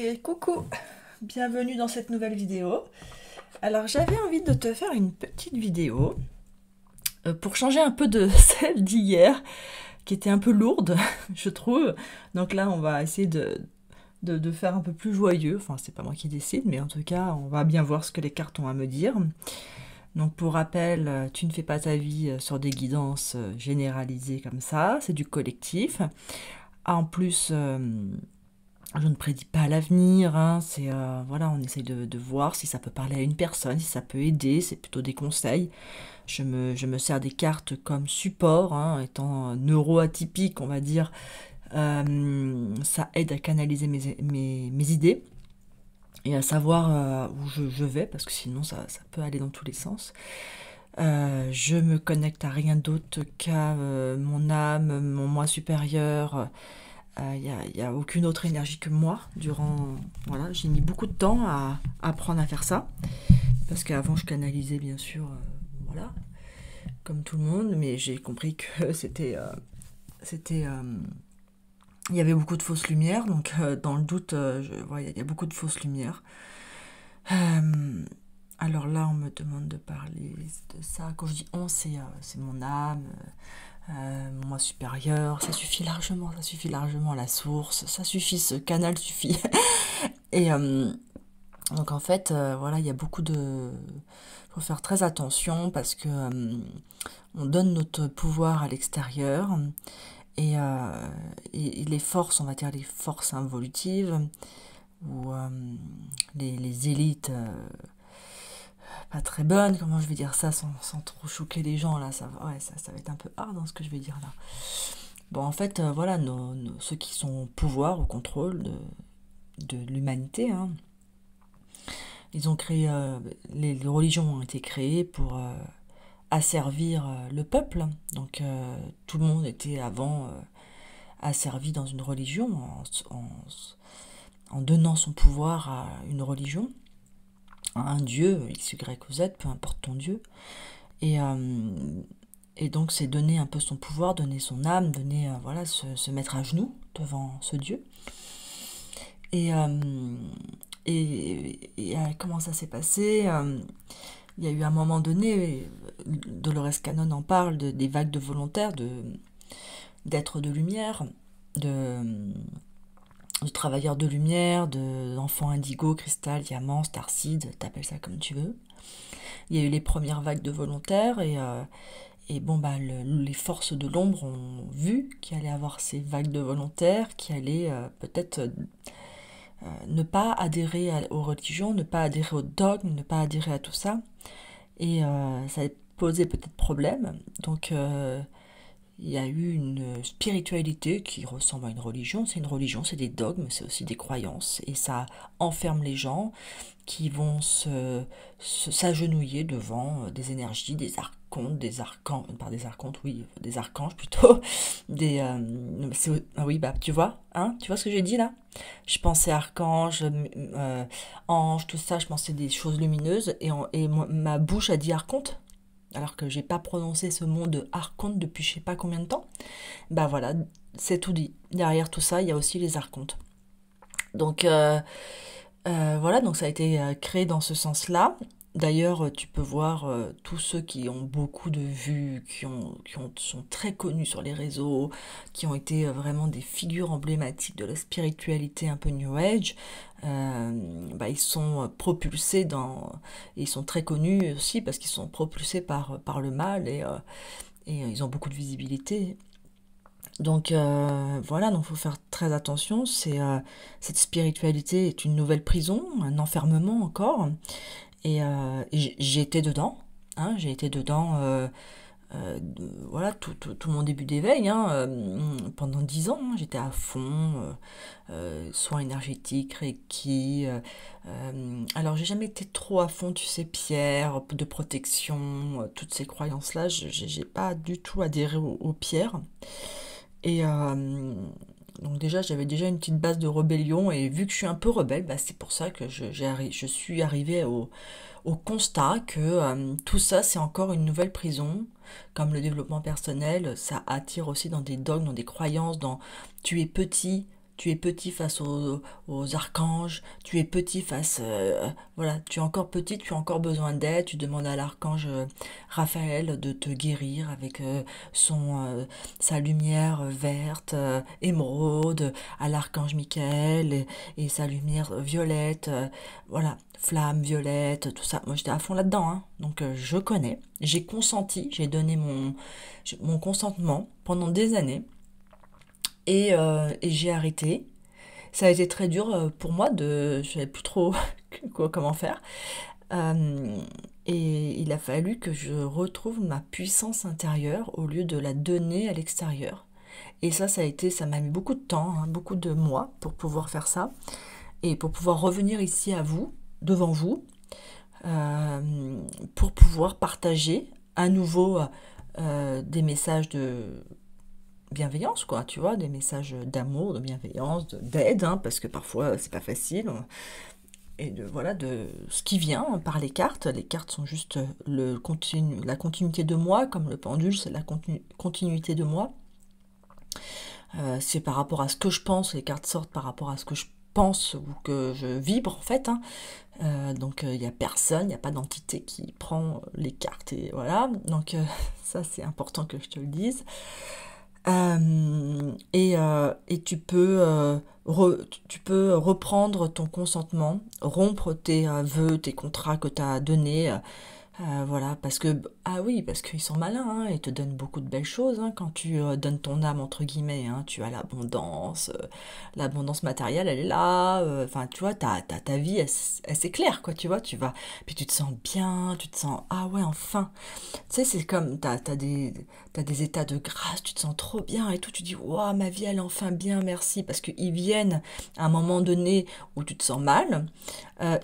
Et coucou, bienvenue dans cette nouvelle vidéo. Alors j'avais envie de te faire une petite vidéo pour changer un peu de celle d'hier, qui était un peu lourde, je trouve. Donc là on va essayer de faire un peu plus joyeux, enfin c'est pas moi qui décide, mais en tout cas on va bien voir ce que les cartes ont à me dire. Donc pour rappel, tu ne fais pas ta vie sur des guidances généralisées comme ça, c'est du collectif. En plus, je ne prédis pas l'avenir, hein, c'est voilà, on essaye de voir si ça peut parler à une personne, si ça peut aider, c'est plutôt des conseils. Je me sers des cartes comme support, hein, étant neuroatypique, on va dire, ça aide à canaliser mes idées et à savoir où je vais, parce que sinon ça peut aller dans tous les sens. Je me connecte à rien d'autre qu'à mon âme, mon moi supérieur. Il y a aucune autre énergie que moi durant. Voilà, j'ai mis beaucoup de temps à apprendre à faire ça. Parce qu'avant, je canalisais bien sûr, voilà, comme tout le monde, mais j'ai compris que il y avait beaucoup de fausses lumières, donc dans le doute, il y a beaucoup de fausses lumières. Alors là, on me demande de parler de ça. Quand je dis on, c'est mon âme, mon moi supérieur. Ça suffit largement la source. Ça suffit, ce canal suffit. Et donc en fait, voilà, il y a beaucoup de. Faut faire très attention parce que on donne notre pouvoir à l'extérieur et les forces, on va dire les forces involutives ou les élites pas très bonnes, comment je vais dire ça sans trop choquer les gens là, ça va être un peu hard dans ce que je vais dire là. Bon en fait voilà, ceux qui sont au pouvoir, au contrôle de l'humanité, hein, ils ont créé, les religions ont été créées pour asservir le peuple, donc tout le monde était avant asservi dans une religion en donnant son pouvoir à une religion, à un dieu, X, Y ou Z, peu importe ton dieu. Et, donc c'est donner un peu son pouvoir, donner son âme, donner voilà, se mettre à genoux devant ce dieu. Et comment ça s'est passé? Il y a eu un moment donné, Dolores Cannon en parle, des vagues de volontaires, d'êtres de lumière, de travailleurs de lumière, d'enfants indigo, cristal, diamant, starseed, t'appelles ça comme tu veux. Il y a eu les premières vagues de volontaires et bon bah les forces de l'ombre ont vu qu'il allait avoir ces vagues de volontaires, qui allaient peut-être ne pas adhérer aux religions, ne pas adhérer aux dogmes, ne pas adhérer à tout ça. Et ça a posé peut-être problème. Donc il y a eu une spiritualité qui ressemble à une religion. C'est une religion, c'est des dogmes, c'est aussi des croyances. Et ça enferme les gens qui vont s'agenouiller devant des énergies, des archontes, des archanges plutôt. Oui, bah tu vois, hein, tu vois ce que j'ai dit là? Je pensais archange, ange, tout ça, je pensais des choses lumineuses, et ma bouche a dit archonte, alors que j'ai pas prononcé ce mot de archonte depuis je sais pas combien de temps. Bah voilà, c'est tout dit. Derrière tout ça, il y a aussi les archontes. Donc voilà, donc ça a été créé dans ce sens-là. D'ailleurs, tu peux voir tous ceux qui ont beaucoup de vues, sont très connus sur les réseaux, qui ont été vraiment des figures emblématiques de la spiritualité un peu New Age. Bah, ils sont propulsés ils sont très connus aussi parce qu'ils sont propulsés par le mal et ils ont beaucoup de visibilité. Donc voilà, donc faut faire très attention. Cette spiritualité est une nouvelle prison, un enfermement encore. Et j'ai été dedans, hein, j'ai été dedans, voilà, tout mon début d'éveil, hein, pendant 10 ans, hein, j'étais à fond, soins énergétiques, Reiki. Alors, j'ai jamais été trop à fond, tu sais, pierres, de protection, toutes ces croyances-là, j'ai pas du tout adhéré aux pierres. Et donc déjà, j'avais déjà une petite base de rébellion, et vu que je suis un peu rebelle, bah, c'est pour ça que je suis arrivée au constat que tout ça, c'est encore une nouvelle prison. Comme le développement personnel, ça attire aussi dans des dogmes, dans des croyances, dans tu es petit, tu es petit face aux archanges, tu es petit face, voilà, tu es encore petit, tu as encore besoin d'aide, tu demandes à l'archange Raphaël de te guérir avec sa lumière verte, émeraude, à l'archange Michael et sa lumière violette, voilà, flamme violette, tout ça. Moi j'étais à fond là-dedans, hein. Donc je connais, j'ai consenti, j'ai donné mon consentement pendant des années et j'ai arrêté. Ça a été très dur pour moi je savais plus trop comment faire. Euh, et il a fallu que je retrouve ma puissance intérieure au lieu de la donner à l'extérieur. Et ça m'a mis beaucoup de temps, hein, beaucoup de mois pour pouvoir faire ça et pour pouvoir revenir ici à vous, devant vous, pour pouvoir partager à nouveau des messages de bienveillance, quoi, tu vois, des messages d'amour, de bienveillance, d'aide, hein, parce que parfois c'est pas facile, et voilà, de ce qui vient par les cartes. Les cartes sont juste la continuité de moi, comme le pendule, c'est la continuité de moi. C'est par rapport à ce que je pense, les cartes sortent par rapport à ce que je pense ou que je vibre en fait, hein. Donc il n'y a personne, il n'y a pas d'entité qui prend les cartes et voilà. Donc ça c'est important que je te le dise. Et tu peux reprendre ton consentement, rompre tes vœux, tes contrats que tu as donnés. Voilà, ah oui, parce qu'ils sont malins, hein, ils te donnent beaucoup de belles choses, hein, quand tu donnes ton âme, entre guillemets, hein, tu as l'abondance matérielle, elle est là, enfin, tu vois, ta vie, elle s'éclaire, quoi, tu vois, puis tu te sens bien, tu te sens, ah ouais, enfin, tu sais, c'est comme, t'as des états de grâce, tu te sens trop bien et tout, tu dis, waouh, ma vie, elle est enfin bien, merci, parce qu'ils viennent à un moment donné où tu te sens mal,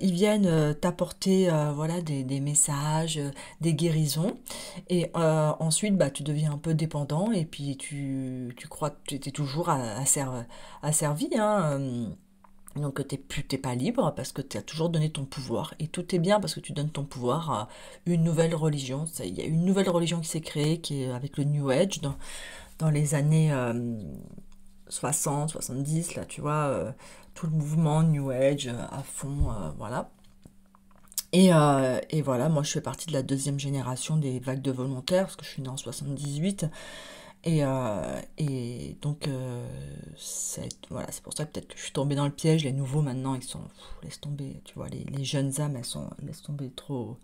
ils viennent t'apporter voilà, des messages, des guérisons. Et ensuite, bah, tu deviens un peu dépendant et puis tu crois que tu es toujours asservi. Hein. Donc t'es pas libre parce que tu as toujours donné ton pouvoir. Et tout est bien parce que tu donnes ton pouvoir à une nouvelle religion. Il y a une nouvelle religion qui s'est créée qui est avec le New Age dans les années 60, 70, là, tu vois, tout le mouvement New Age à fond, voilà. Et voilà, moi je fais partie de la deuxième génération des vagues de volontaires, parce que je suis née en 78. Et donc, voilà, c'est pour ça que peut-être que je suis tombée dans le piège. Les nouveaux maintenant, ils sont, laisse tomber, tu vois, les jeunes âmes, elles sont, laisse tomber, trop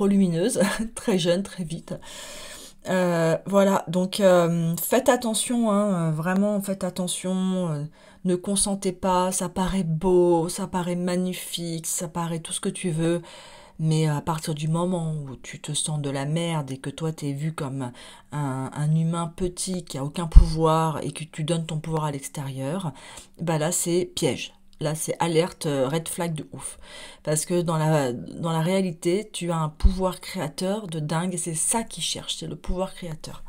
lumineuses, très jeunes, très vite. Voilà, donc faites attention, hein, vraiment faites attention, ne consentez pas, ça paraît beau, ça paraît magnifique, ça paraît tout ce que tu veux, mais à partir du moment où tu te sens de la merde et que toi t'es vu comme un humain petit qui a aucun pouvoir et que tu donnes ton pouvoir à l'extérieur, bah là c'est piège. Là, c'est alerte, red flag de ouf. Parce que dans la réalité, tu as un pouvoir créateur de dingue et c'est ça qu'ils cherchent, c'est le pouvoir créateur.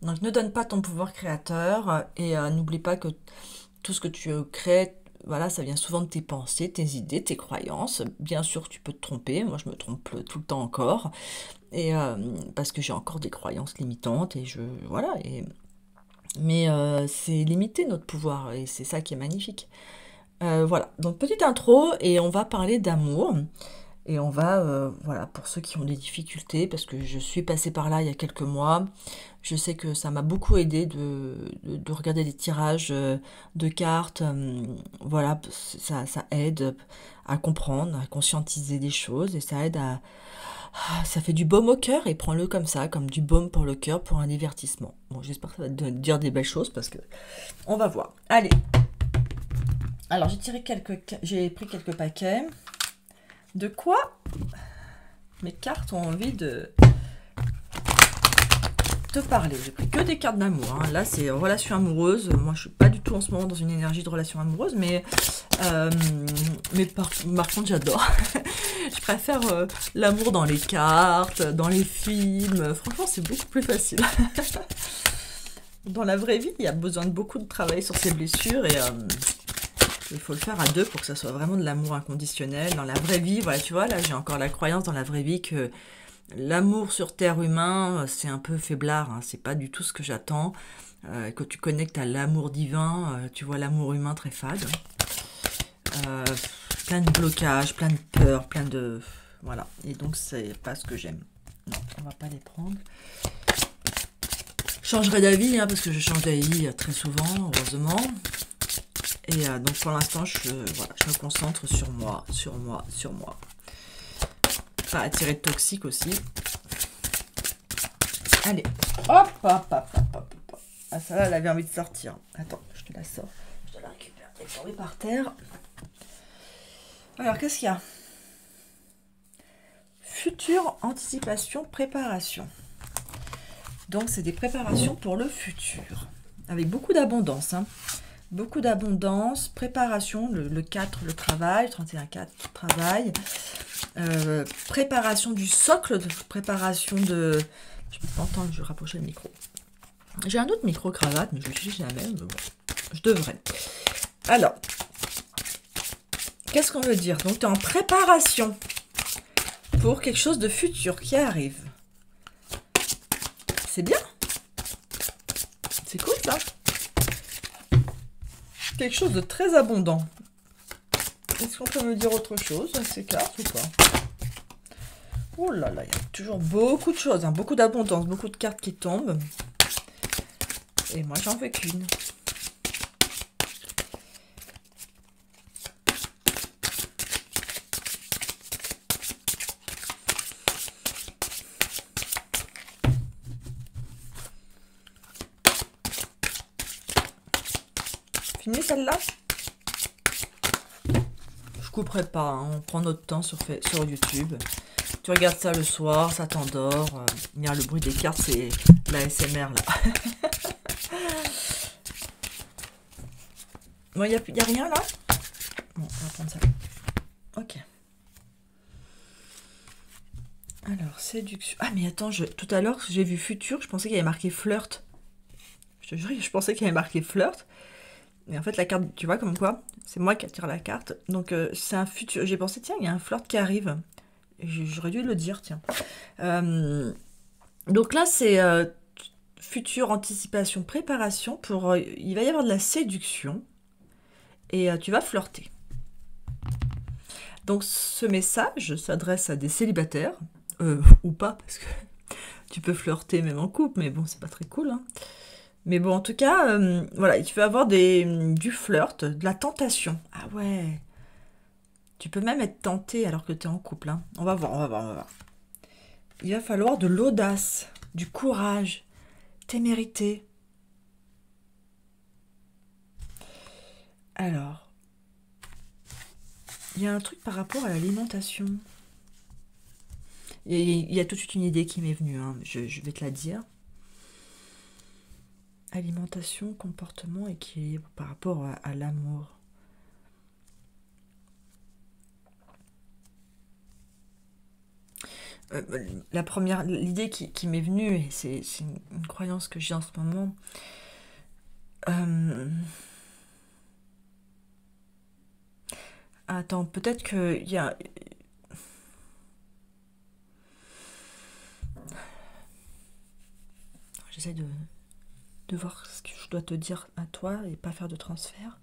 Donc ne donne pas ton pouvoir créateur et n'oublie pas que tout ce que tu crées, voilà, ça vient souvent de tes pensées, tes idées, tes croyances. Bien sûr, tu peux te tromper, moi je me trompe tout le temps encore, et parce que j'ai encore des croyances limitantes et voilà. Mais c'est limité notre pouvoir et c'est ça qui est magnifique. Voilà, donc petite intro et on va parler d'amour. Et on va, voilà, pour ceux qui ont des difficultés, parce que je suis passée par là il y a quelques mois, je sais que ça m'a beaucoup aidé de regarder des tirages de cartes. Voilà, ça aide à comprendre, à conscientiser des choses et ça aide ça fait du baume au cœur et prends-le comme ça, comme du baume pour le cœur, pour un divertissement. Bon, j'espère que ça va te dire des belles choses parce que on va voir. Allez, alors j'ai pris quelques paquets. De quoi mes cartes ont envie de te parler. J'ai pris que des cartes d'amour. Hein. Là, c'est relation amoureuse. Moi, je suis pas du tout en ce moment dans une énergie de relation amoureuse, mais par contre, j'adore. Je préfère l'amour dans les cartes, dans les films. Franchement, c'est beaucoup plus facile. Dans la vraie vie, il y a besoin de beaucoup de travail sur ses blessures et il faut le faire à deux pour que ça soit vraiment de l'amour inconditionnel. Dans la vraie vie, voilà, tu vois, là j'ai encore la croyance dans la vraie vie que l'amour sur terre humain, c'est un peu faiblard, hein, c'est pas du tout ce que j'attends. que tu connectes à l'amour divin, tu vois l'amour humain très fade. Euh, Plein de blocages, plein de peurs, plein de... Voilà. Et donc, c'est pas ce que j'aime. Non, on va pas les prendre. Je changerai d'avis, hein, parce que je change d'avis très souvent, heureusement. Et donc, pour l'instant, voilà, je me concentre sur moi, sur moi, sur moi. Pas attirer de toxique aussi. Allez. Hop, hop, hop, hop, hop, hop. Ah, ça là, elle avait envie de sortir. Attends, je te la sors. Je te la récupère. Elle est tombée par terre. Alors, qu'est-ce qu'il y a? Future anticipation, préparation. Donc, c'est des préparations pour le futur. Avec beaucoup d'abondance. Hein. Beaucoup d'abondance, préparation, le 4, le travail, 31-4, travail. Préparation du socle, préparation de... Je peux pas entendre, je vais rapprocher le micro. J'ai un autre micro-cravate, mais je l'utilise jamais. Mais bon, je devrais. Alors, qu'est-ce qu'on veut dire? Donc, tu es en préparation pour quelque chose de futur qui arrive. C'est bien. C'est cool, ça. Quelque chose de très abondant. Est-ce qu'on peut me dire autre chose à ces cartes ou pas? Oh là là, il y a toujours beaucoup de choses, hein, beaucoup d'abondance, beaucoup de cartes qui tombent. Et moi, j'en veux qu'une. Fini celle-là? Je couperai pas, hein, on prend notre temps sur YouTube. Tu regardes ça le soir, ça t'endort. Le bruit des cartes, c'est la SMR là. Bon, y a rien là? Bon, on va prendre ça. Ok. Alors, séduction. Ah, mais attends, tout à l'heure, j'ai vu futur, je pensais qu'il y avait marqué flirt. Je te jure, je pensais qu'il y avait marqué flirt. Et en fait, la carte, tu vois, comme quoi, c'est moi qui attire la carte. Donc, c'est un futur. J'ai pensé, tiens, il y a un flirt qui arrive. J'aurais dû le dire, tiens. Donc là, c'est future anticipation, préparation pour... il va y avoir de la séduction. Et tu vas flirter. Donc, ce message s'adresse à des célibataires. Ou pas, parce que tu peux flirter même en couple, mais bon, c'est pas très cool, hein. Mais bon, en tout cas, voilà, tu vas avoir du flirt, de la tentation. Ah ouais. Tu peux même être tenté alors que tu es en couple, hein. On va voir, on va voir, on va voir. Il va falloir de l'audace, du courage, témérité. Alors, il y a un truc par rapport à l'alimentation. Il y a tout de suite une idée qui m'est venue, hein. Je vais te la dire. Alimentation, comportement, équilibre par rapport à l'amour. La première, l'idée qui m'est venue, et c'est une croyance que j'ai en ce moment. Attends, peut-être qu'il y a... J'essaie de voir ce que je dois te dire à toi et pas faire de transfert.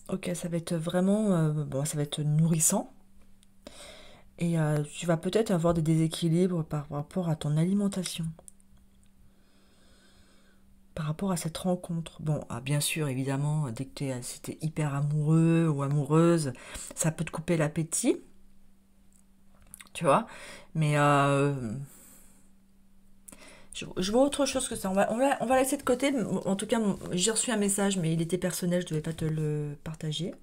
Ok, ça va être vraiment... bon, ça va être nourrissant. Et tu vas peut-être avoir des déséquilibres par rapport à ton alimentation. Par rapport à cette rencontre. Bon, bien sûr, évidemment, dès que si t'es hyper amoureux ou amoureuse, ça peut te couper l'appétit. Tu vois? Mais je vois autre chose que ça. On va laisser de côté. En tout cas, j'ai reçu un message, mais il était personnel, je ne devais pas te le partager.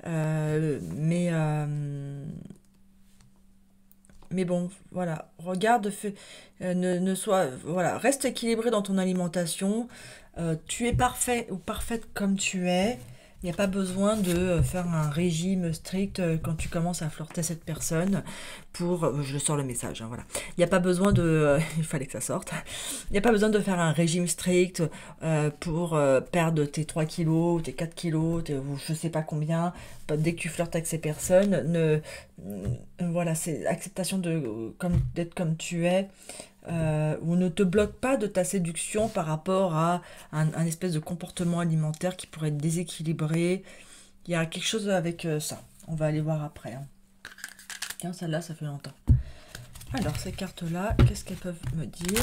Mais bon, voilà. Regarde, voilà, reste équilibré dans ton alimentation. Tu es parfait ou parfaite comme tu es. Il n'y a pas besoin de faire un régime strict quand tu commences à flirter cette personne pour... je sors le message, hein, voilà. Il n'y a pas besoin de... il fallait que ça sorte. Il n'y a pas besoin de faire un régime strict pour perdre tes 3 kilos, tes 4 kilos, ou je sais pas combien. Dès que tu flirtes avec ces personnes, voilà, c'est acceptation d'être comme tu es. Ou ne te bloque pas de ta séduction par rapport à un espèce de comportement alimentaire qui pourrait être déséquilibré. Il y a quelque chose avec ça. On va aller voir après. Hein. Tiens, celle-là, ça fait longtemps. Alors, ces cartes-là, qu'est-ce qu'elles peuvent me dire?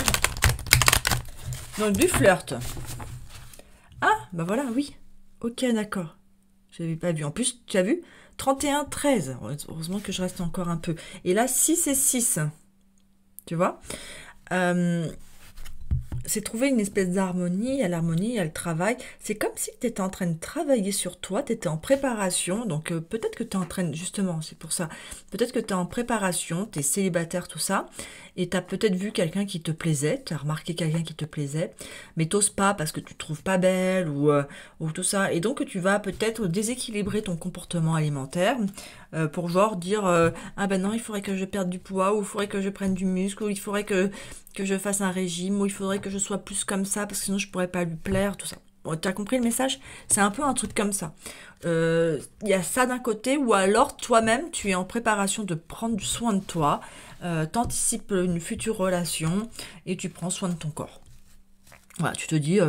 Donc, du flirt. Ah, bah voilà, oui. Ok, d'accord. Je n'avais pas vu. En plus, tu as vu 31-13. Heureusement que je reste encore un peu. Et là, 6 et 6. Tu vois c'est trouver une espèce d'harmonie, il y a l'harmonie, il y a le travail. C'est comme si tu étais en train de travailler sur toi, tu étais en préparation, donc peut-être que tu es en train de, justement, c'est pour ça, peut-être que tu es en préparation, tu es célibataire, tout ça, et tu as peut-être vu quelqu'un qui te plaisait, tu as remarqué quelqu'un qui te plaisait, mais t'oses pas parce que tu te trouves pas belle ou tout ça, et donc tu vas peut-être déséquilibrer ton comportement alimentaire pour genre dire ah ben non, il faudrait que je perde du poids, ou il faudrait que je prenne du muscle, ou il faudrait que je fasse un régime, ou il faudrait que je sois plus comme ça, parce que sinon je pourrais pas lui plaire, tout ça. Bon, t'as compris le message? C'est un peu un truc comme ça. Il y a ça d'un côté, ou alors toi-même, tu es en préparation de prendre soin de toi, t'anticipes une future relation, et tu prends soin de ton corps. Voilà, tu te dis,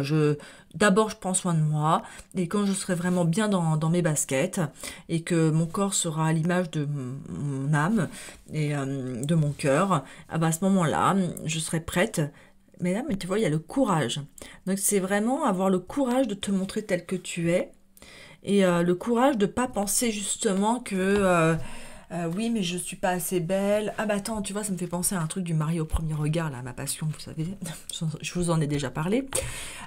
d'abord je prends soin de moi, et quand je serai vraiment bien dans mes baskets, et que mon corps sera à l'image de mon âme, et de mon cœur, ah bah, à ce moment-là, je serai prête. Mais là, mais tu vois, il y a le courage. Donc c'est vraiment avoir le courage de te montrer tel que tu es, et le courage de ne pas penser justement que... oui, mais je suis pas assez belle. Ah bah attends, tu vois, ça me fait penser à un truc du mari au premier regard, là, ma passion, vous savez, je vous en ai déjà parlé,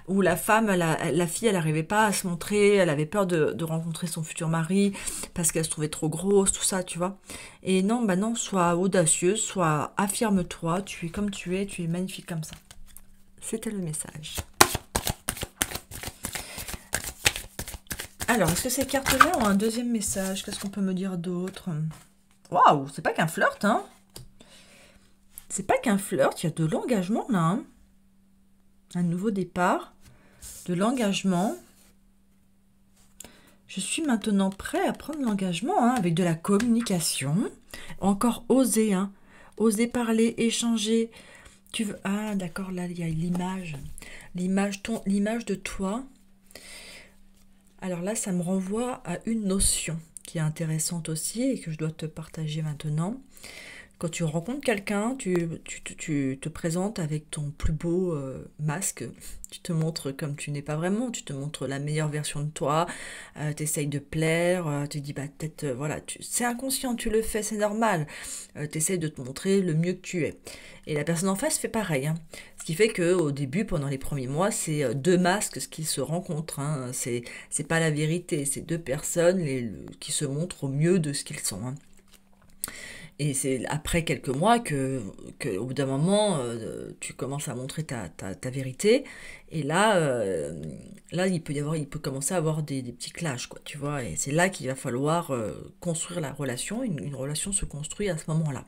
où la femme, la fille, elle n'arrivait pas à se montrer, elle avait peur de rencontrer son futur mari, parce qu'elle se trouvait trop grosse, tout ça, tu vois. Et non, bah non, sois audacieuse, sois, affirme-toi, tu es comme tu es magnifique comme ça. C'était le message. Alors, est-ce que ces cartes-là ont un deuxième message? Qu'est-ce qu'on peut me dire d'autre? Waouh, c'est pas qu'un flirt, hein? C'est pas qu'un flirt, il y a de l'engagement là. Hein, un nouveau départ, de l'engagement. Je suis maintenant prêt à prendre l'engagement hein, avec de la communication. Encore oser, hein. Oser parler, échanger. Tu veux... Ah, d'accord, là, il y a l'image. L'image de toi. Alors là, ça me renvoie à une notion qui est intéressante aussi et que je dois te partager maintenant. Quand tu rencontres quelqu'un, tu te présentes avec ton plus beau masque. Tu te montres comme tu n'es pas vraiment. Tu te montres la meilleure version de toi. Tu essayes de plaire. Tu dis, bah peut-être, voilà, c'est inconscient, tu le fais, c'est normal. Tu essayes de te montrer le mieux que tu es. Et la personne en face fait pareil. Hein. Ce qui fait qu'au début, pendant les premiers mois, c'est deux masques qui se rencontrent. Hein. C'est pas la vérité. C'est deux personnes qui se montrent au mieux de ce qu'ils sont. Hein. Et c'est après quelques mois au bout d'un moment, tu commences à montrer ta vérité. Et là, il peut commencer à avoir des petits clashs, quoi, tu vois. Et c'est là qu'il va falloir construire la relation. Une relation se construit à ce moment-là.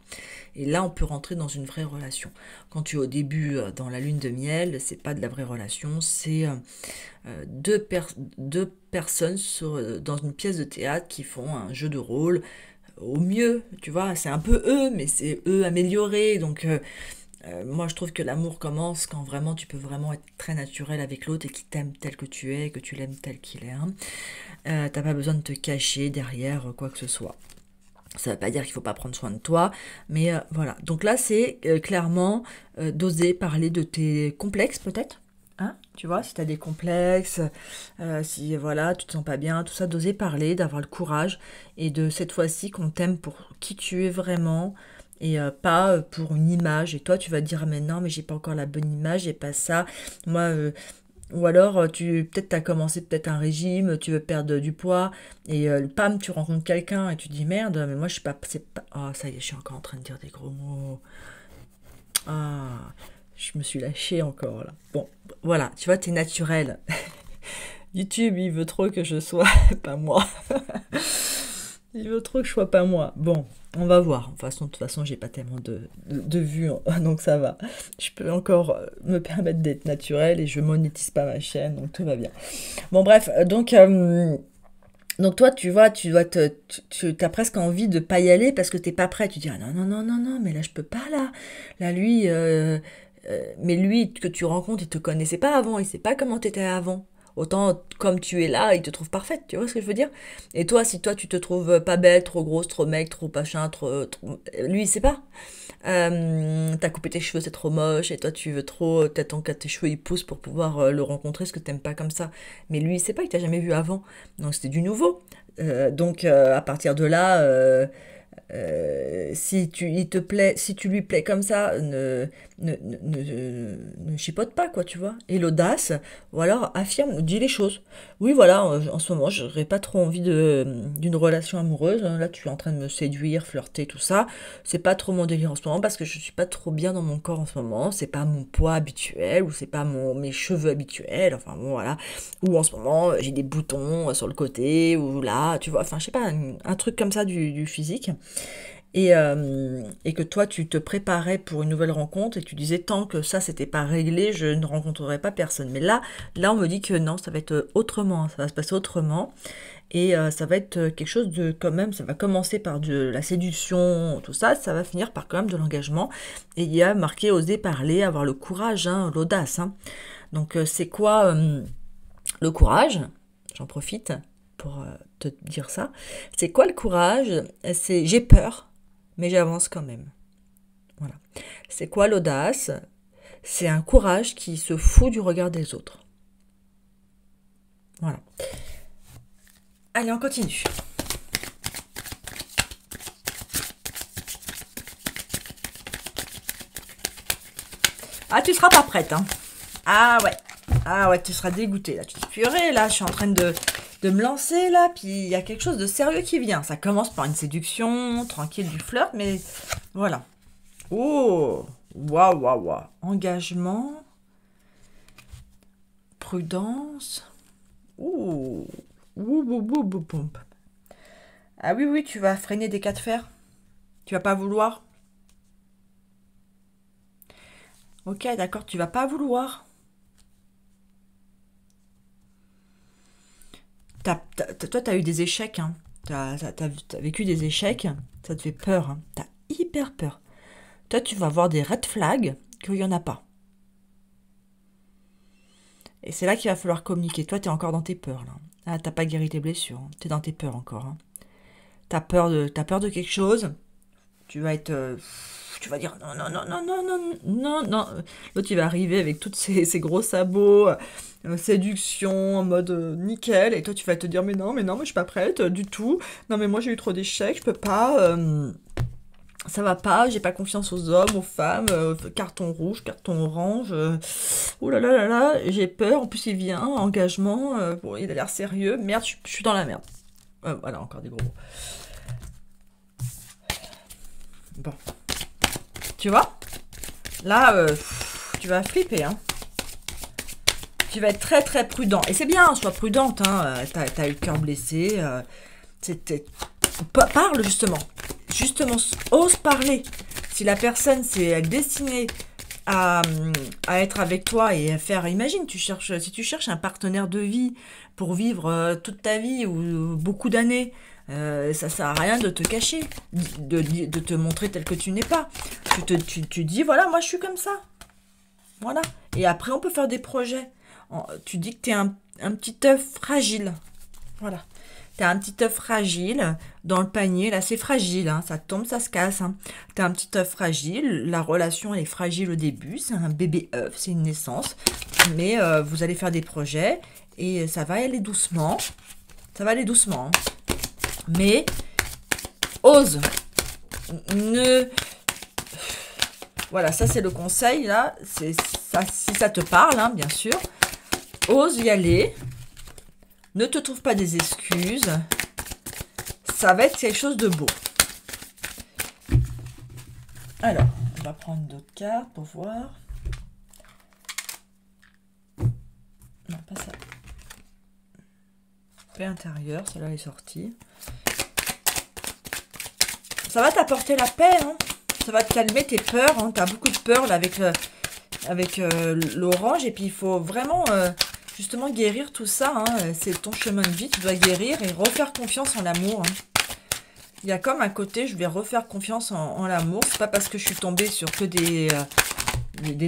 Et là, on peut rentrer dans une vraie relation. Quand tu es au début dans la lune de miel, c'est pas de la vraie relation, c'est deux personnes dans une pièce de théâtre qui font un jeu de rôle au mieux, tu vois, c'est un peu eux, mais c'est eux améliorés, donc moi je trouve que l'amour commence quand vraiment tu peux vraiment être très naturel avec l'autre et qu'il t'aime tel que tu es, que tu l'aimes tel qu'il est, hein. T'as pas besoin de te cacher derrière quoi que ce soit. Ça veut pas dire qu'il faut pas prendre soin de toi, mais voilà. Donc là, c'est clairement d'oser parler de tes complexes peut-être. Hein, tu vois, si tu as des complexes, si voilà, tu te sens pas bien, tout ça, d'oser parler, d'avoir le courage et de cette fois-ci qu'on t'aime pour qui tu es vraiment et pas pour une image. Et toi, tu vas te dire, ah, mais non, mais j'ai pas encore la bonne image, j'ai pas ça. Moi, ou alors, peut-être tu as commencé peut-être un régime, tu veux perdre du poids, et pam, tu rencontres quelqu'un et tu dis merde, mais moi je suis pas. C'est pas... Ah, ça y est, je suis encore en train de dire des gros mots. Ah, je me suis lâchée encore là. Bon, voilà, tu vois, t'es naturel. YouTube, il veut trop que je sois pas moi. Il veut trop que je sois pas moi. Bon, on va voir. De toute façon, j'ai pas tellement de vues, hein, donc ça va. Je peux encore me permettre d'être naturelle et je monétise pas ma chaîne, donc tout va bien. Bon, bref, donc toi, tu vois, tu as presque envie de pas y aller parce que t'es pas prêt. Tu dis, ah non, non, non, non, non, mais là, je peux pas, là. Là, lui, mais lui que tu rencontres, il te connaissait pas avant, il sait pas comment t'étais avant. Autant comme tu es là, il te trouve parfaite, tu vois ce que je veux dire? Et toi, si toi tu te trouves pas belle, trop grosse, trop maigre, trop machin, lui il sait pas. T'as coupé tes cheveux, c'est trop moche, et toi tu veux trop, t'attends que tes cheveux ils poussent pour pouvoir le rencontrer, ce que t'aimes pas comme ça. Mais lui il sait pas, il t'a jamais vu avant, donc c'était du nouveau. À partir de là, si tu, il te plaît, si tu lui plais comme ça, ne chipote pas, quoi, tu vois. Et l'audace, ou alors affirme, dis les choses. Oui, voilà, en ce moment, j'aurais pas trop envie d'une relation amoureuse. Là, tu es en train de me séduire, flirter, tout ça. C'est pas trop mon délire en ce moment parce que je suis pas trop bien dans mon corps en ce moment. C'est pas mon poids habituel ou c'est pas mes cheveux habituels. Enfin, bon, voilà. Ou en ce moment, j'ai des boutons sur le côté ou là, tu vois. Enfin, je sais pas, un truc comme ça du physique et que toi tu te préparais pour une nouvelle rencontre et tu disais tant que ça c'était pas réglé, je ne rencontrerai pas personne. Mais là on me dit que non, ça va être autrement, ça va se passer autrement et ça va être quelque chose de quand même, ça va commencer par de la séduction, tout ça, ça va finir par quand même de l'engagement. Et il y a marqué oser parler, avoir le courage, hein, l'audace. Hein. Donc c'est quoi le courage? J'en profite pour te dire ça. C'est quoi le courage? C'est j'ai peur, mais j'avance quand même. Voilà. C'est quoi l'audace? C'est un courage qui se fout du regard des autres. Voilà. Allez, on continue. Ah, tu seras pas prête, hein? Ah ouais. Ah ouais, tu seras dégoûtée. Là, tu te dis, purée, là, je suis en train de me lancer, là, puis il y a quelque chose de sérieux qui vient. Ça commence par une séduction, tranquille, du flirt, mais voilà. Oh, waouh, waouh, waouh. Engagement, prudence. Ouh, ouh, ouh, ouh, ouh, ouh. Ah oui, oui, tu vas freiner des cas de fer. Tu vas pas vouloir. Ok, d'accord, tu vas pas vouloir. Toi, t'as eu des échecs, hein. T'as vécu des échecs, ça te fait peur, hein. T'as hyper peur. Toi, tu vas voir des red flags qu'il y en a pas. Et c'est là qu'il va falloir communiquer. Toi, t'es encore dans tes peurs, là. Ah, t'as pas guéri tes blessures. Hein. T'es dans tes peurs encore. Hein. T'as peur de quelque chose. Tu vas être... tu vas dire non, non, non, non, non, non, non, non. L'autre, il va arriver avec tous ses gros sabots, séduction, en mode nickel. Et toi, tu vas te dire mais non, moi, je suis pas prête du tout. Non, mais moi, j'ai eu trop d'échecs, je peux pas... ça va pas, j'ai pas confiance aux hommes, aux femmes, carton rouge, carton orange, oh là là là là, j'ai peur, en plus il vient, engagement, bon, il a l'air sérieux, merde, je suis dans la merde. Voilà, encore des gros mots. Bon, tu vois, là, tu vas flipper, hein. Tu vas être très très prudent, et c'est bien, sois prudente, hein, t'as eu le cœur blessé, parle justement. Justement, ose parler. Si la personne c'est destinée à, à être avec toi et à faire, imagine, si tu cherches un partenaire de vie pour vivre toute ta vie ou beaucoup d'années, ça sert à rien de te cacher, de te montrer tel que tu n'es pas. Tu dis, voilà, moi je suis comme ça. Voilà. Et après, on peut faire des projets. Tu dis que tu es un petit œuf fragile. Voilà. T'as un petit œuf fragile dans le panier, là c'est fragile, hein, ça tombe, ça se casse. Hein. T'as un petit œuf fragile, la relation elle est fragile au début, c'est un bébé œuf, c'est une naissance. Mais vous allez faire des projets et ça va aller doucement. Ça va aller doucement. Hein. Mais ose. Ne. Voilà, ça c'est le conseil là. C'est ça, si ça te parle, hein, bien sûr. Ose y aller. Ne te trouve pas des excuses. Ça va être quelque chose de beau. Alors, on va prendre d'autres cartes pour voir. Non, pas ça. Paix intérieure, celle-là est sortie. Ça va t'apporter la paix, hein. Ça va te calmer tes peurs, hein. Tu as beaucoup de peur là avec l'orange. Et puis il faut vraiment justement guérir tout ça, hein. C'est ton chemin de vie, tu dois guérir et refaire confiance en l'amour, hein. Il y a comme un côté, je vais refaire confiance en l'amour. C'est pas parce que je suis tombée sur que des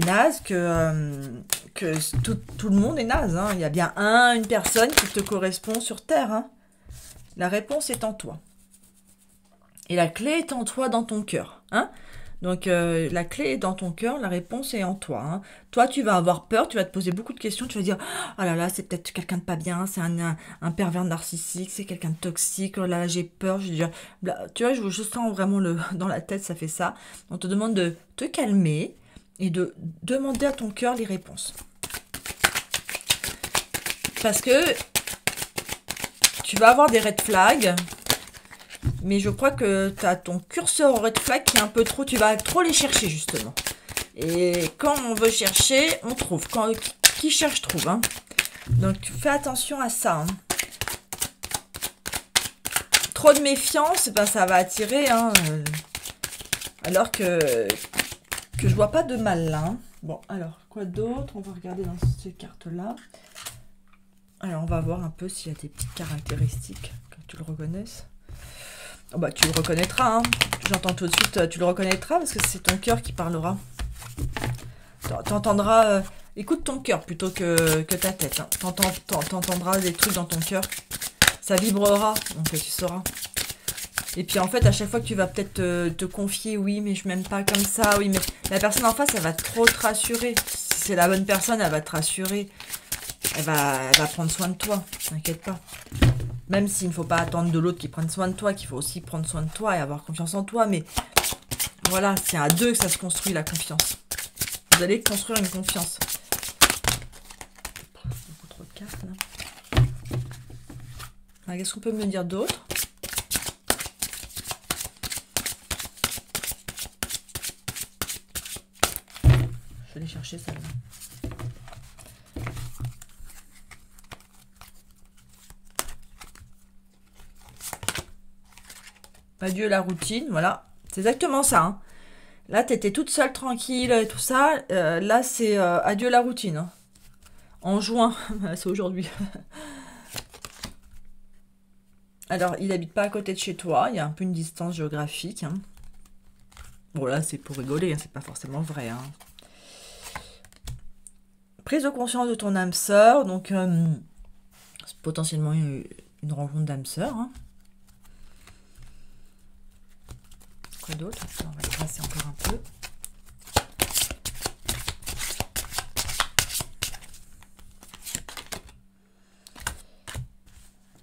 nazes que tout le monde est naze, hein. Il y a bien une personne qui te correspond sur Terre, hein. La réponse est en toi. Et la clé est en toi, dans ton cœur, hein. Donc, la clé est dans ton cœur, la réponse est en toi, hein. Toi, tu vas avoir peur, tu vas te poser beaucoup de questions, tu vas dire « Oh là là, c'est peut-être quelqu'un de pas bien, c'est un pervers narcissique, c'est quelqu'un de toxique, oh là là, j'ai peur, je dis... » Tu vois, je sens vraiment dans la tête, ça fait ça. On te demande de te calmer et de demander à ton cœur les réponses. Parce que tu vas avoir des red flags, mais je crois que tu as ton curseur au red flag qui est un peu trop... Tu vas trop les chercher, justement. Et quand on veut chercher, on trouve. Qui cherche, trouve, hein. Donc, fais attention à ça, hein. Trop de méfiance, ben, ça va attirer, hein. Alors que je vois pas de mal, là, hein. Bon, alors, quoi d'autre? On va regarder dans ces cartes-là. Alors, on va voir un peu s'il y a des petites caractéristiques, que tu le reconnaisses. Oh bah, tu le reconnaîtras, hein. J'entends tout de suite, tu le reconnaîtras parce que c'est ton cœur qui parlera. T'entendras, écoute ton cœur plutôt que ta tête, hein. T'entendras des trucs dans ton cœur. Ça vibrera, donc tu sauras. Et puis en fait, à chaque fois que tu vas peut-être te confier, oui, mais je m'aime pas comme ça, oui, mais la personne en face, elle va trop te rassurer. Si c'est la bonne personne, elle va te rassurer. Elle va prendre soin de toi, t'inquiète pas. Même s'il ne faut pas attendre de l'autre qui prenne soin de toi, qu'il faut aussi prendre soin de toi et avoir confiance en toi. Mais voilà, c'est à deux que ça se construit, la confiance. Vous allez construire une confiance. Beaucoup trop de cartes, là. Qu'est-ce qu'on peut me dire d'autre? Je vais aller chercher celle-là. Adieu la routine, voilà. C'est exactement ça, hein. Là, tu étais toute seule, tranquille et tout ça. Là, c'est adieu la routine, hein. En juin, c'est aujourd'hui. Alors, il n'habite pas à côté de chez toi. Il y a un peu une distance géographique, hein. Bon, là, c'est pour rigoler, hein. C'est pas forcément vrai, hein. Prise de conscience de ton âme sœur. Donc, c'est potentiellement une rencontre d'âme sœur, hein. Quoi d'autre? On va tracer encore un peu.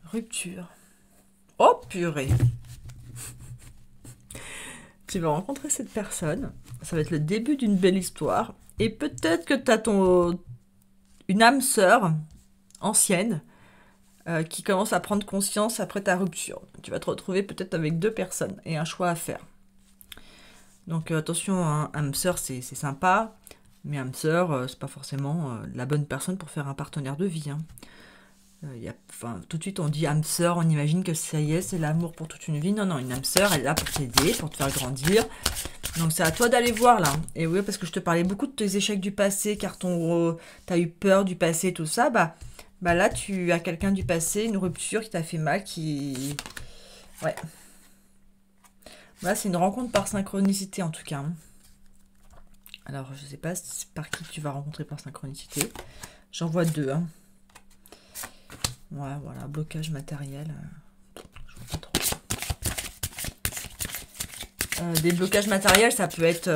Rupture. Oh purée! Tu vas rencontrer cette personne. Ça va être le début d'une belle histoire. Et peut-être que tu as une âme sœur ancienne qui commence à prendre conscience après ta rupture. Tu vas te retrouver peut-être avec deux personnes et un choix à faire. Donc attention, hein, âme sœur c'est sympa, mais âme sœur c'est pas forcément la bonne personne pour faire un partenaire de vie, hein. Tout de suite on dit âme sœur, on imagine que ça y est, c'est l'amour pour toute une vie. Non, non, une âme sœur, elle est là pour t'aider, pour te faire grandir. Donc c'est à toi d'aller voir là. Et oui, parce que je te parlais beaucoup de tes échecs du passé, car t'as eu peur du passé, tout ça, bah là tu as quelqu'un du passé, une rupture qui t'a fait mal, qui... Ouais. Là, c'est une rencontre par synchronicité, en tout cas, hein. Alors, je sais pas par qui tu vas rencontrer par synchronicité. J'en vois deux, hein. Ouais, voilà, blocage matériel. Je vois pas trop. Des blocages matériels, ça peut être...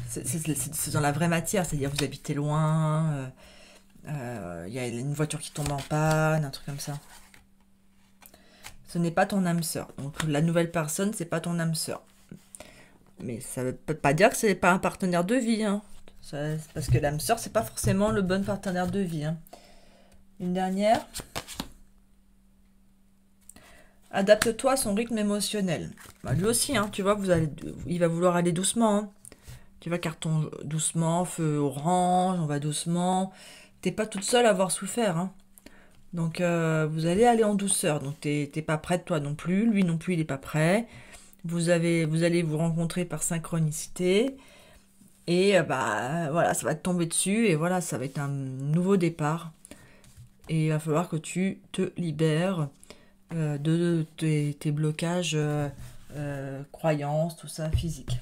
c'est dans la vraie matière, c'est-à-dire vous habitez loin, y a une voiture qui tombe en panne, un truc comme ça. Ce n'est pas ton âme sœur. Donc la nouvelle personne, c'est pas ton âme sœur. Mais ça veut pas dire que c'est pas un partenaire de vie, hein. Parce que l'âme sœur, c'est pas forcément le bon partenaire de vie, hein. Une dernière. Adapte-toi à son rythme émotionnel. Bah, lui aussi, hein, tu vois, il va vouloir aller doucement, hein. Tu vas carton doucement, feu orange, on va doucement. T'es pas toute seule à avoir souffert, hein. Donc, vous allez aller en douceur. Donc, t'es pas prête, toi non plus. Lui non plus, il est pas prêt. Vous allez vous rencontrer par synchronicité. Et bah, voilà, ça va te tomber dessus. Et voilà, ça va être un nouveau départ. Et il va falloir que tu te libères de tes blocages, croyances, tout ça, physique.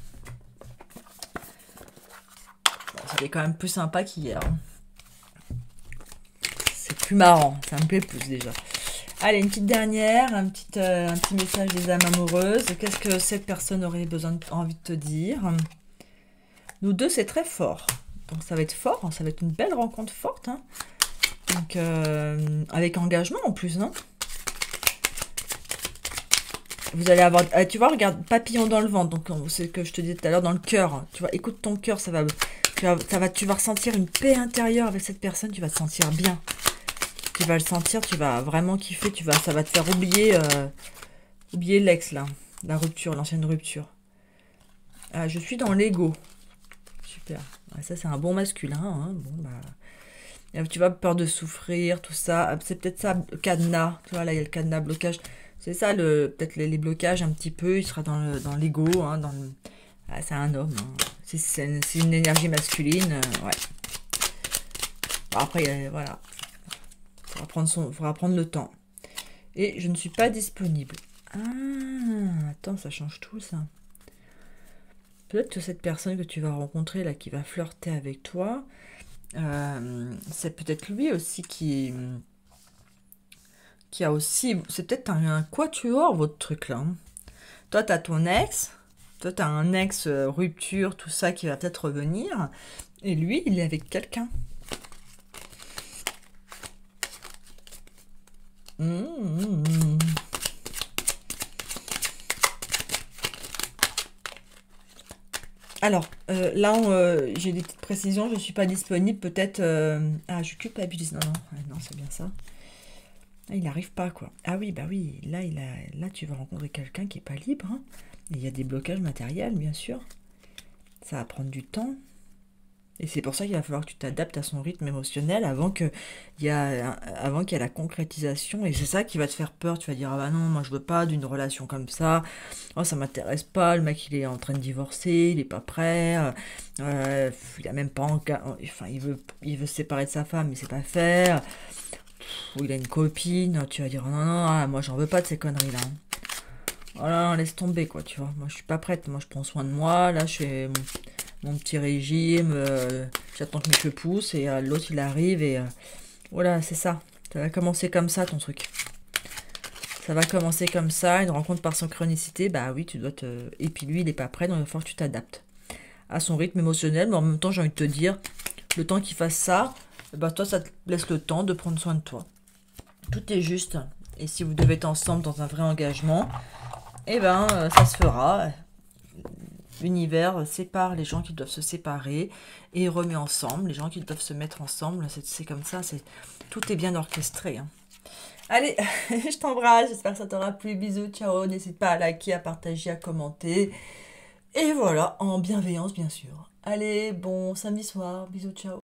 Bon, c'était quand même plus sympa qu'hier, hein. C'est plus marrant, ça me plaît plus déjà. Allez, une petite dernière, un petit message des âmes amoureuses. Qu'est-ce que cette personne aurait envie de te dire? Nous deux, c'est très fort. Donc ça va être fort, hein, ça va être une belle rencontre forte, hein. Donc avec engagement en plus, non? Vous allez avoir, tu vois, regarde, papillon dans le ventre. Donc c'est ce que je te disais tout à l'heure, dans le cœur. Tu vois, écoute ton cœur, tu vas ressentir une paix intérieure avec cette personne. Tu vas te sentir bien. Tu vas le sentir, tu vas vraiment kiffer. Ça va te faire oublier l'ex là, la rupture, l'ancienne rupture. Ah, je suis dans l'ego. Super. Ouais, ça c'est un bon masculin, hein. Bon bah. Tu vois, peur de souffrir, tout ça. C'est peut-être ça, le cadenas. Tu vois, là, il y a le cadenas, blocage. C'est ça, peut-être les blocages un petit peu. Il sera dans l'ego, hein, Ah, c'est un homme, hein. C'est une énergie masculine, ouais. Bon, après, voilà. Faudra prendre le temps. Et je ne suis pas disponible. Ah, attends, ça change tout, ça. Peut-être que cette personne que tu vas rencontrer, là, qui va flirter avec toi, c'est peut-être lui aussi qui a aussi... C'est peut-être un quatuor, votre truc, là, hein. Toi, t'as ton ex. Toi, t'as un ex, rupture, tout ça, qui va peut-être revenir. Et lui, il est avec quelqu'un. Mmh. Alors, là, j'ai des petites précisions. Je ne suis pas disponible. Peut-être... Ah, je culpabilise. Non, non, non, c'est bien ça. Ah, il n'arrive pas, quoi. Ah oui, bah oui. Là, tu vas rencontrer quelqu'un qui n'est pas libre, hein. Et il y a des blocages matériels, bien sûr. Ça va prendre du temps. Et c'est pour ça qu'il va falloir que tu t'adaptes à son rythme émotionnel avant qu'il y ait la concrétisation. Et c'est ça qui va te faire peur. Tu vas dire, ah bah non, moi je veux pas d'une relation comme ça. Oh, ça m'intéresse pas. Le mec, il est en train de divorcer, il est pas prêt. Il a même pas enfin, il veut se séparer de sa femme, mais c'est pas faire. Ou il a une copine. Tu vas dire, non, non, ah, moi j'en veux pas de ces conneries-là, hein. Voilà, laisse tomber, quoi, tu vois. Moi, je suis pas prête. Moi, je prends soin de moi. Là, je fais mon petit régime. J'attends que mes cheveux poussent. Et l'autre, il arrive. Et voilà, c'est ça. Ça va commencer comme ça, ton truc. Ça va commencer comme ça. Une rencontre par synchronicité. Bah oui, tu dois te... Et puis lui, il est pas prêt. Donc, il va falloir que tu t'adaptes à son rythme émotionnel. Mais en même temps, j'ai envie de te dire, le temps qu'il fasse ça, bah toi, ça te laisse le temps de prendre soin de toi. Tout est juste. Et si vous devez être ensemble dans un vrai engagement, eh ben, ça se fera. L'univers sépare les gens qui doivent se séparer et remet ensemble les gens qui doivent se mettre ensemble. C'est comme ça, tout est bien orchestré, hein. Allez, je t'embrasse, j'espère que ça t'aura plu. Bisous, ciao. N'hésite pas à liker, à partager, à commenter. Et voilà, en bienveillance, bien sûr. Allez, bon samedi soir. Bisous, ciao.